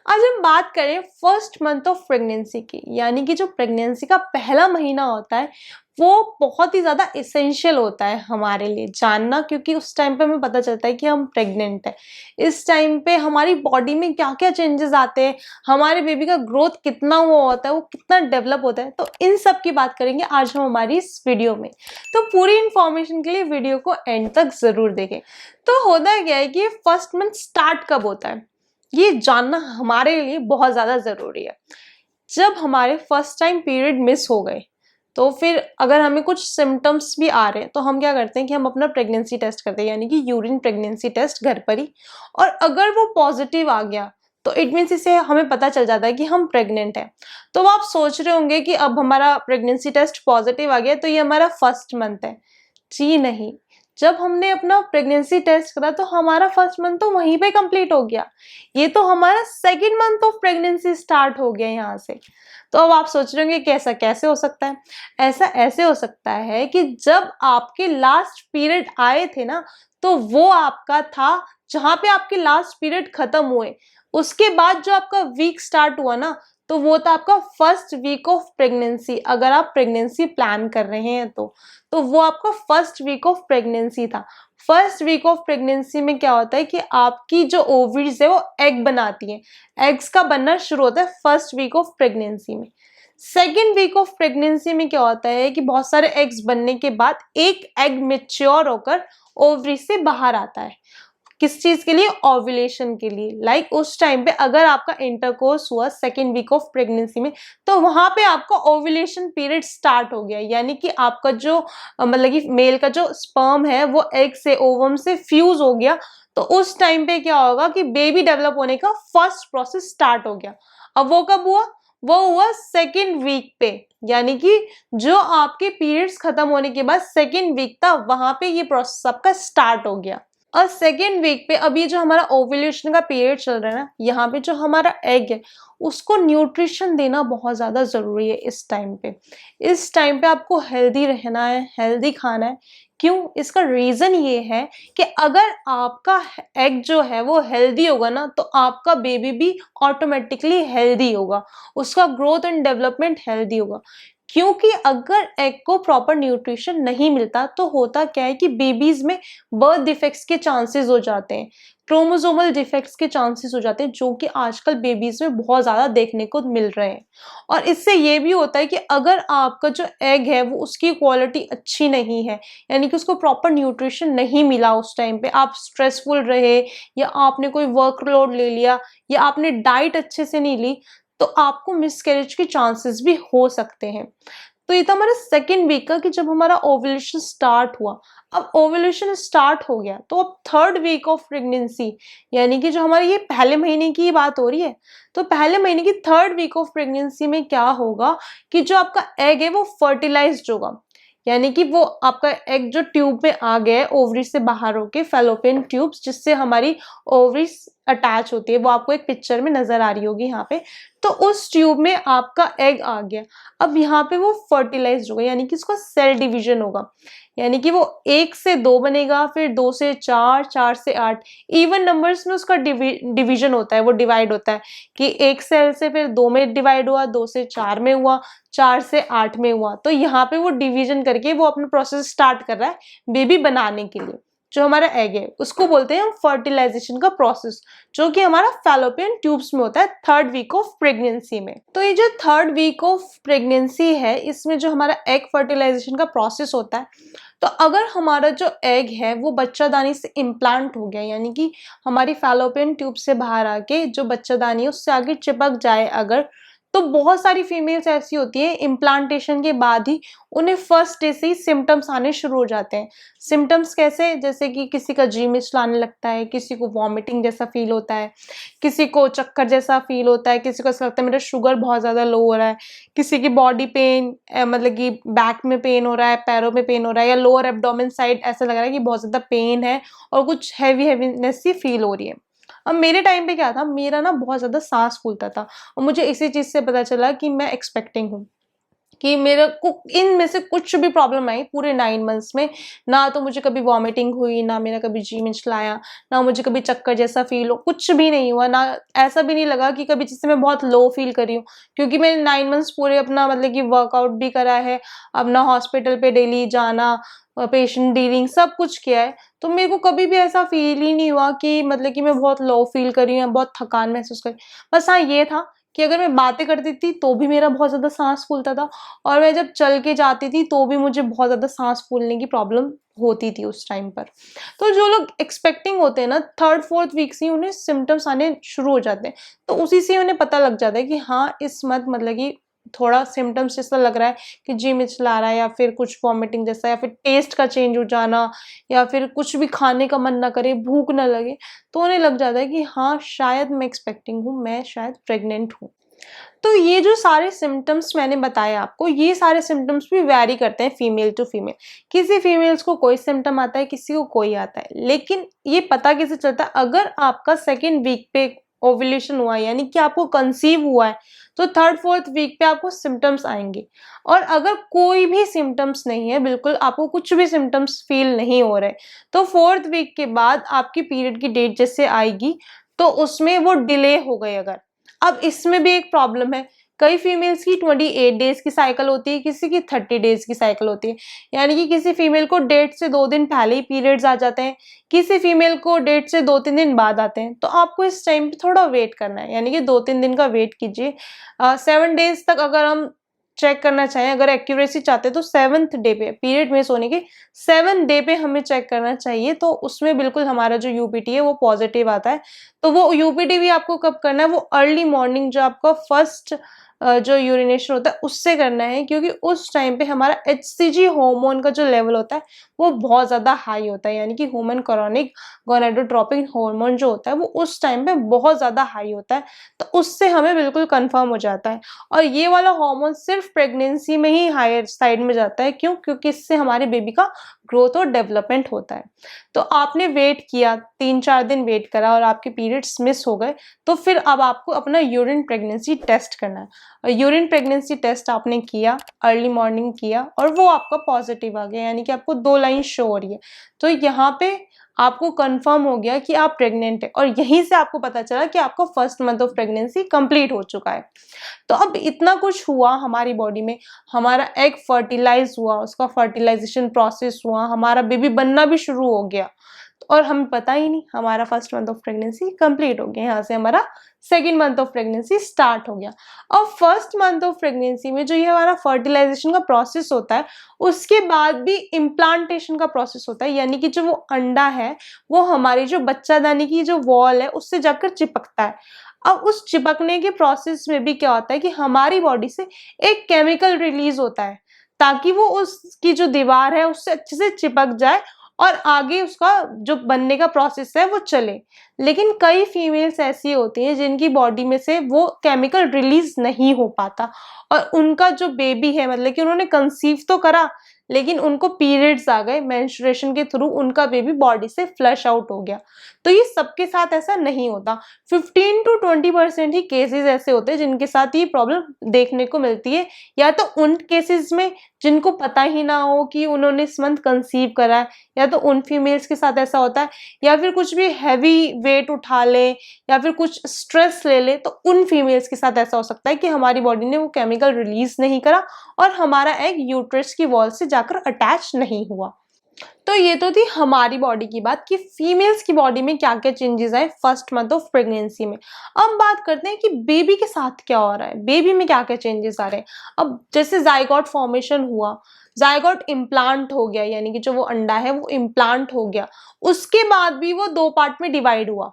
आज हम बात करें फर्स्ट मंथ ऑफ प्रेगनेंसी की, यानी कि जो प्रेगनेंसी का पहला महीना होता है वो बहुत ही ज़्यादा इसेंशियल होता है हमारे लिए जानना, क्योंकि उस टाइम पे हमें पता चलता है कि हम प्रेग्नेंट हैं। इस टाइम पे हमारी बॉडी में क्या क्या चेंजेस आते हैं, हमारे बेबी का ग्रोथ कितना हुआ होता है, वो कितना डेवलप होता है, तो इन सब की बात करेंगे आज हम हमारी इस वीडियो में। तो पूरी इन्फॉर्मेशन के लिए वीडियो को एंड तक ज़रूर देखें। तो होता क्या है कि फर्स्ट मंथ स्टार्ट कब होता है, ये जानना हमारे लिए बहुत ज़्यादा ज़रूरी है। जब हमारे फर्स्ट टाइम पीरियड मिस हो गए तो फिर अगर हमें कुछ सिम्टम्स भी आ रहे हैं तो हम क्या करते हैं कि हम अपना प्रेगनेंसी टेस्ट करते हैं, यानी कि यूरिन प्रेगनेंसी टेस्ट घर पर ही। और अगर वो पॉजिटिव आ गया तो इट मीन्स इससे हमें पता चल जाता है कि हम प्रेग्नेंट हैं। तो आप सोच रहे होंगे कि अब हमारा प्रेगनेंसी टेस्ट पॉजिटिव आ गया तो ये हमारा फर्स्ट मंथ है। जी नहीं, जब हमने अपना प्रेगनेंसी टेस्ट करा तो हमारा फर्स्ट मंथ तो वहीं पे कंप्लीट हो गया। ये तो हमारा second month of pregnancy start हो गया यहाँ से। तो अब आप सोच रहे होंगे कैसा कैसे हो सकता है। ऐसा ऐसे हो सकता है कि जब आपके लास्ट पीरियड आए थे ना, तो वो आपका था जहाँ पे आपके लास्ट पीरियड खत्म हुए, उसके बाद जो आपका वीक स्टार्ट हुआ ना, तो वो था आपका फर्स्ट वीक ऑफ प्रेगनेंसी। अगर आप प्रेगनेंसी प्लान कर रहे हैं तो वो आपका फर्स्ट वीक ऑफ प्रेगनेंसी था। फर्स्ट वीक ऑफ प्रेगनेंसी में क्या होता है कि आपकी जो ओवरीज है वो एग बनाती हैं। एग्स का बनना शुरू होता है फर्स्ट वीक ऑफ प्रेगनेंसी में। सेकेंड वीक ऑफ प्रेगनेंसी में क्या होता है कि बहुत सारे एग्स बनने के बाद एक एग मेच्योर होकर ओवरी से बाहर आता है। किस चीज के लिए? ओव्यूलेशन के लिए। लाइक उस टाइम पे अगर आपका इंटरकोर्स हुआ सेकेंड वीक ऑफ प्रेगनेंसी में, तो वहां पे आपका ओव्यूलेशन पीरियड स्टार्ट हो गया, यानी कि आपका जो मतलब कि मेल का जो स्पर्म है वो एग से ओवम से फ्यूज हो गया। तो उस टाइम पे क्या होगा कि बेबी डेवलप होने का फर्स्ट प्रोसेस स्टार्ट हो गया। अब वो कब हुआ? वो हुआ सेकेंड वीक पे, यानी कि जो आपके पीरियड्स खत्म होने के बाद सेकेंड वीक था वहां पे ये प्रोसेस आपका स्टार्ट हो गया। और सेकेंड वीक पे अब ये जो हमारा ओव्यूलेशन का पीरियड चल रहा है ना, यहाँ पे जो हमारा एग है उसको न्यूट्रिशन देना बहुत ज़्यादा ज़रूरी है इस टाइम पे। इस टाइम पे आपको हेल्दी रहना है, हेल्दी खाना है। क्यों? इसका रीज़न ये है कि अगर आपका एग जो है वो हेल्दी होगा ना, तो आपका बेबी भी ऑटोमेटिकली हेल्दी होगा, उसका ग्रोथ एंड डेवलपमेंट हेल्दी होगा। क्योंकि अगर एग को प्रॉपर न्यूट्रिशन नहीं मिलता तो होता क्या है कि बेबीज में बर्थ डिफेक्ट्स के चांसेस हो जाते हैं, क्रोमोसोमल डिफेक्ट्स के चांसेस हो जाते हैं, जो कि आजकल बेबीज में बहुत ज़्यादा देखने को मिल रहे हैं। और इससे ये भी होता है कि अगर आपका जो एग है वो उसकी क्वालिटी अच्छी नहीं है, यानी कि उसको प्रॉपर न्यूट्रिशन नहीं मिला, उस टाइम पे आप स्ट्रेसफुल रहे या आपने कोई वर्कलोड ले लिया या आपने डाइट अच्छे से नहीं ली, तो आपको मिसकैरेज के चांसेस भी हो सकते हैं। तो ये था हमारा सेकेंड वीक का कि जब हमारा ओव्यूलेशन स्टार्ट हुआ। अब ओव्यूलेशन स्टार्ट हो गया तो अब थर्ड वीक ऑफ प्रेगनेंसी, यानी कि जो हमारी ये पहले महीने की बात हो रही है, तो पहले महीने की थर्ड वीक ऑफ प्रेगनेंसी में क्या होगा कि जो आपका एग है वो फर्टिलाइज्ड होगा, यानी कि वो आपका एग जो ट्यूब में आ गया है ओवरी से बाहर होके, फैलोपियन ट्यूब्स जिससे हमारी ओवरी अटैच होती है, वो आपको एक पिक्चर में नजर आ रही होगी यहाँ पे। तो उस ट्यूब में आपका एग आ गया। अब यहाँ पे वो फर्टिलाइज्ड होगा, यानी कि इसका सेल डिवीजन होगा, यानी कि वो 1 से 2 बनेगा, फिर 2 से 4, 4 से 8, इवन नंबर्स में उसका डिवीजन होता है, वो डिवाइड होता है कि 1 सेल से फिर 2 में डिवाइड हुआ, 2 से 4 में हुआ, 4 से 8 में हुआ। तो यहाँ पे वो डिवीजन करके वो अपना प्रोसेस स्टार्ट कर रहा है बेबी बनाने के लिए। जो हमारा एग है उसको बोलते हैं हम फर्टिलाइजेशन का प्रोसेस, जो कि हमारा फैलोपियन ट्यूब्स में होता है थर्ड वीक ऑफ प्रेगनेंसी में। तो ये जो थर्ड वीक ऑफ प्रेगनेंसी है, इसमें जो हमारा एग फर्टिलाइजेशन का प्रोसेस होता है, तो अगर हमारा जो एग है वो बच्चादानी से इम्प्लांट हो गया, यानी कि हमारी फैलोपियन ट्यूब से बाहर आके जो बच्चादानी है उससे आगे चिपक जाए अगर, तो बहुत सारी फीमेल्स ऐसी होती है इम्प्लांटेशन के बाद ही उन्हें फर्स्ट डे से ही सिम्टम्स आने शुरू हो जाते हैं। सिम्टम्स कैसे? जैसे कि किसी का जी मिचल आने लगता है, किसी को वॉमिटिंग जैसा फील होता है, किसी को चक्कर जैसा फील होता है, किसी को ऐसा लगता है मेरा शुगर बहुत ज़्यादा लो हो रहा है, किसी की बॉडी पेन मतलब कि बैक में पेन हो रहा है, पैरों में पेन हो रहा है, या लोअर एब्डोमेन साइड ऐसा लग रहा है कि बहुत ज़्यादा पेन है और कुछ हैवीनेस सी फील हो रही है। अब मेरे टाइम पे क्या था, मेरा ना बहुत ज़्यादा सांस फूलता था और मुझे इसी चीज़ से पता चला कि मैं एक्सपेक्टिंग हूँ। कि मेरे को इनमें से कुछ भी प्रॉब्लम आई पूरे 9 मंथ्स में, ना तो मुझे कभी वॉमिटिंग हुई, ना मेरा कभी जी मिचलाया, ना मुझे कभी चक्कर जैसा फ़ील हो, कुछ भी नहीं हुआ। ना ऐसा भी नहीं लगा कि कभी जैसे मैं बहुत लो फ़ील कर रही हूँ, क्योंकि मैंने 9 मंथ्स पूरे अपना मतलब कि वर्कआउट भी करा है, अपना हॉस्पिटल पे डेली जाना, पेशेंट डीलिंग सब कुछ किया है। तो मेरे को कभी भी ऐसा फ़ील ही नहीं हुआ कि मतलब कि मैं बहुत लो फ़ील कर रही हूँ या बहुत थकान महसूस कर रही हूँ। बस हाँ, ये था कि अगर मैं बातें करती थी तो भी मेरा बहुत ज़्यादा साँस फूलता था, और मैं जब चल के जाती थी तो भी मुझे बहुत ज़्यादा साँस फूलने की प्रॉब्लम होती थी उस टाइम पर। तो जो लोग एक्सपेक्टिंग होते हैं ना 3rd-4th वीक से ही उन्हें सिम्पटम्स आने शुरू हो जाते हैं। तो उसी से उन्हें पता लग जाता है कि हाँ, इस मंथ मतलब कि थोड़ा सिम्पटम्स जैसा लग रहा है कि जी मिचला रहा है, या फिर कुछ वॉमिटिंग जैसा, या फिर टेस्ट का चेंज हो जाना, या फिर कुछ भी खाने का मन ना करे, भूख ना लगे। तो उन्हें लग जाता है कि हाँ, शायद मैं एक्सपेक्टिंग हूँ, मैं शायद प्रेग्नेंट हूँ। तो ये जो सारे सिम्पटम्स मैंने बताए आपको, ये सारे सिम्पटम्स भी वैरी करते हैं फीमेल टू फीमेल। किसी फीमेल्स को कोई सिम्पटम आता है, किसी को कोई आता है। लेकिन ये पता कैसे चलता है, अगर आपका 2nd वीक पे ओव्यूलेशन हुआ है, यानी कि आपको कंसीव हुआ है, तो 3rd-4th वीक पे आपको सिम्पटम्स आएँगे। और अगर कोई भी सिम्पटम्स नहीं है, बिल्कुल आपको कुछ भी सिम्पटम्स फ़ील नहीं हो रहे, तो 4th वीक के बाद आपकी पीरियड की डेट जैसे आएगी, तो उसमें वो डिले हो गई अगर। अब इसमें भी एक प्रॉब्लम है, कई फीमेल्स की 28 डेज़ की साइकिल होती है, किसी की 30 डेज़ की साइकिल होती है। यानी कि किसी फीमेल को डेट से 2 दिन पहले ही पीरियड्स आ जाते हैं, किसी फीमेल को डेट से 2-3 दिन बाद आते हैं। तो आपको इस टाइम पे थोड़ा वेट करना है, यानी कि 2-3 दिन का वेट कीजिए। 7 डेज़ तक अगर हम चेक करना चाहें, अगर एक्यूरेसी चाहते हैं तो 7th डे पे पीरियड मिस होने के 7th डे पे हमें चेक करना चाहिए, तो उसमें बिल्कुल हमारा जो यूपीटी है वो पॉजिटिव आता है। तो वो यूपीटी भी आपको कब करना है, वो अर्ली मॉर्निंग जो आपका फर्स्ट जो यूरिनेशन होता है उससे करना है, क्योंकि उस टाइम पे हमारा एचसीजी हार्मोन का जो लेवल होता है वो बहुत ज़्यादा हाई होता है, यानी कि ह्यूमन कोरोनिक गोनाडोट्रोपिन हार्मोन जो होता है वो उस टाइम पे बहुत ज़्यादा हाई होता है। तो उससे हमें बिल्कुल कन्फर्म हो जाता है, और ये वाला हार्मोन सिर्फ प्रेगनेंसी में ही हायर साइड में जाता है। क्यों? क्योंकि इससे हमारे बेबी का ग्रोथ और डेवलपमेंट होता है। तो आपने वेट किया, 3-4 दिन वेट करा और आपके पीरियड्स मिस हो गए, तो फिर अब आपको अपना यूरिन प्रेगनेंसी टेस्ट करना है। और यूरिन प्रेगनेंसी टेस्ट आपने किया, अर्ली मॉर्निंग किया, और वो आपका पॉजिटिव आ गया, यानी कि आपको 2 लाइन शो हो रही है। तो यहाँ पे आपको कंफर्म हो गया कि आप प्रेग्नेंट हैं, और यहीं से आपको पता चला कि आपका first month of pregnancy complete हो चुका है। तो अब इतना कुछ हुआ हमारी बॉडी में, हमारा एग फर्टिलाइज हुआ, उसका फर्टिलाइजेशन प्रोसेस हुआ, हमारा बेबी बनना भी शुरू हो गया, और हमें पता ही नहीं हमारा first month of pregnancy complete हो गया। यहाँ से हमारा 2nd month of pregnancy start हो गया। अब फर्स्ट मंथ ऑफ प्रेगनेंसी में जो ये हमारा फर्टिलाइजेशन का प्रोसेस होता है, उसके बाद भी इम्प्लांटेशन का प्रोसेस होता है, यानी कि जो वो अंडा है वो हमारी जो बच्चादानी की जो वॉल है उससे जाकर चिपकता है। अब उस चिपकने के प्रोसेस में भी क्या होता है कि हमारी बॉडी से एक केमिकल रिलीज होता है, ताकि वो उसकी जो दीवार है उससे अच्छे से चिपक जाए और आगे उसका जो बनने का प्रोसेस है वो चले। लेकिन कई फीमेल्स ऐसी होती हैं जिनकी बॉडी में से वो केमिकल रिलीज नहीं हो पाता, और उनका जो बेबी है मतलब कि उन्होंने कंसीव तो करा, लेकिन उनको पीरियड्स आ गए, मेंस्ट्रुएशन के थ्रू उनका बेबी बॉडी से फ्लश आउट हो गया। तो ये सबके साथ ऐसा नहीं होता, 15 to 20% ही केसेस ऐसे होते हैं जिनके साथ ये प्रॉब्लम देखने को मिलती है, या तो उन केसेस में जिनको पता ही ना हो कि उन्होंने इस मंथ कंसीव करा है, या तो उन फीमेल्स के साथ ऐसा होता है, या फिर कुछ भी हैवी वेट उठा ले, या फिर कुछ स्ट्रेस ले ले, तो उन फीमेल्स के साथ ऐसा हो सकता है कि हमारी बॉडी ने वो केमिकल रिलीज नहीं करा और हमारा एग यूट्रस की वॉल से जाकर अटैच नहीं हुआ। तो ये तो थी हमारी बॉडी की बात कि फीमेल्स की बॉडी में क्या-क्या चेंजेस आए फर्स्ट मंथ ऑफ प्रेगनेंसी में। अब बात करते हैं कि बेबी के साथ क्या हो रहा है, बेबी में क्या-क्या चेंजेस आ रहे हैं। अब जैसे ज़ायगोट फॉर्मेशन हुआ, ज़ायगोट इम्प्लांट हो गया, यानी कि जो वो अंडा है वो इम्प्लांट हो गया। उसके बाद भी वो 2 पार्ट में डिवाइड हुआ।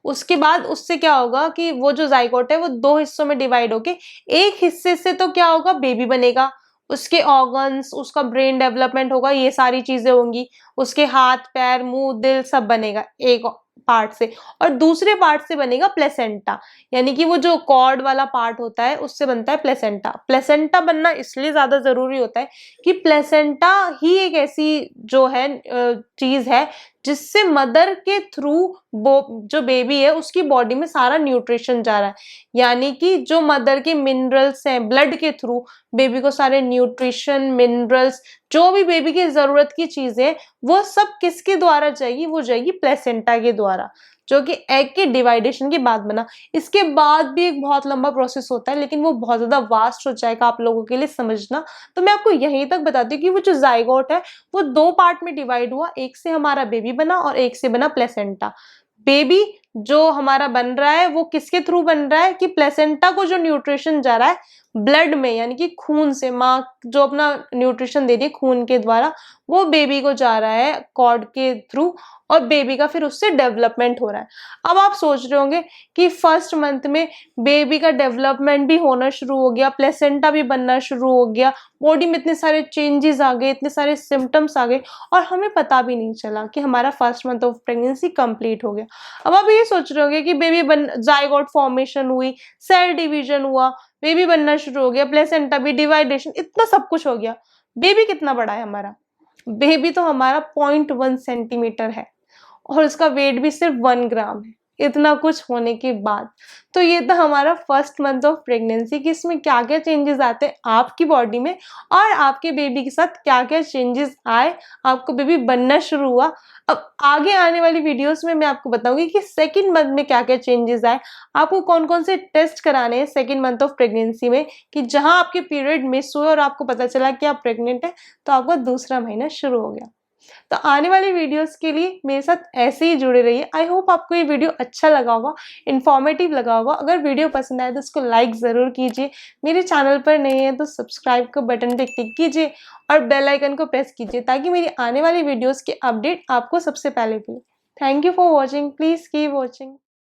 उसके बाद उससे क्या होगा कि वो जो ज़ायगोट है वो 2 हिस्सों में डिवाइड होके एक हिस्से से तो क्या होगा, बेबी बनेगा, उसके ऑर्गन्स, उसका ब्रेन डेवलपमेंट होगा, ये सारी चीज़ें होंगी, उसके हाथ, पैर, मुँह, दिल सब बनेगा एक पार्ट से, और दूसरे पार्ट से बनेगा प्लेसेंटा, यानी कि वो जो कॉर्ड वाला पार्ट होता है उससे बनता है प्लेसेंटा। प्लेसेंटा बनना इसलिए ज़्यादा ज़रूरी होता है कि प्लेसेंटा ही एक ऐसी जो है चीज़ है जिससे मदर के थ्रू जो बेबी है उसकी बॉडी में सारा न्यूट्रिशन जा रहा है। यानी कि जो मदर के मिनरल्स हैं ब्लड के थ्रू बेबी को सारे न्यूट्रिशन, मिनरल्स, जो भी बेबी की जरूरत की चीजें वो सब किसके द्वारा जाएगी, वो जाएगी प्लेसेंटा के द्वारा, जो कि एग के डिवाइडेशन के बाद बना। इसके बाद भी एक बहुत लंबा प्रोसेस होता है, लेकिन वो बहुत ज्यादा वास्ट हो जाएगा आप लोगों के लिए समझना। तो मैं आपको यहीं तक बताती हूँ कि वो जो जाइगोट है वो 2 पार्ट में डिवाइड हुआ, एक से हमारा बेबी बना और एक से बना प्लेसेंटा। बेबी जो हमारा बन रहा है वो किसके थ्रू बन रहा है कि प्लेसेंटा को जो न्यूट्रिशन जा रहा है ब्लड में, यानी कि खून से, माँ जो अपना न्यूट्रिशन दे रही है खून के द्वारा, वो बेबी को जा रहा है कॉर्ड के थ्रू, और बेबी का फिर उससे डेवलपमेंट हो रहा है। अब आप सोच रहे होंगे कि फर्स्ट मंथ में बेबी का डेवलपमेंट भी होना शुरू हो गया, प्लेसेंटा भी बनना शुरू हो गया, बॉडी में इतने सारे चेंजेस आ गए, इतने सारे सिम्टम्स आ गए, और हमें पता भी नहीं चला कि हमारा first month of pregnancy complete हो गया। अब आप ये सोच रहे होंगे कि बेबी बन, जाइगोट फॉर्मेशन हुई, सेल डिवीजन हुआ, बेबी बनना शुरू हो गया, प्लेसेंटा भी, डिवाइडेशन, इतना सब कुछ हो गया। बेबी कितना बड़ा है हमारा? बेबी तो हमारा 0.1 सेंटीमीटर है और उसका वेट भी सिर्फ 1 ग्राम है। इतना कुछ होने के बाद तो ये था हमारा फर्स्ट मंथ ऑफ प्रेगनेंसी कि इसमें क्या क्या चेंजेस आते हैं आपकी बॉडी में, और आपके बेबी के साथ क्या क्या चेंजेस आए, आपको बेबी बनना शुरू हुआ। अब आगे आने वाली वीडियोस में मैं आपको बताऊंगी कि सेकंड मंथ में क्या क्या चेंजेस आए, आपको कौन कौन से टेस्ट कराने हैं सेकंड मंथ ऑफ प्रेगनेंसी में, कि जहां आपके पीरियड मिस हुए और आपको पता चला कि आप प्रेग्नेंट है तो आपका दूसरा महीना शुरू हो गया। तो आने वाली वीडियोस के लिए मेरे साथ ऐसे ही जुड़े रहिए। आई होप आपको ये वीडियो अच्छा लगा होगा, इन्फॉर्मेटिव लगा होगा। अगर वीडियो पसंद आए तो इसको लाइक ज़रूर कीजिए, मेरे चैनल पर नए हैं तो सब्सक्राइब का बटन पे क्लिक कीजिए और बेल आइकन को प्रेस कीजिए ताकि मेरी आने वाली वीडियोस के अपडेट आपको सबसे पहले मिले। Thank you for watching, please keep watching.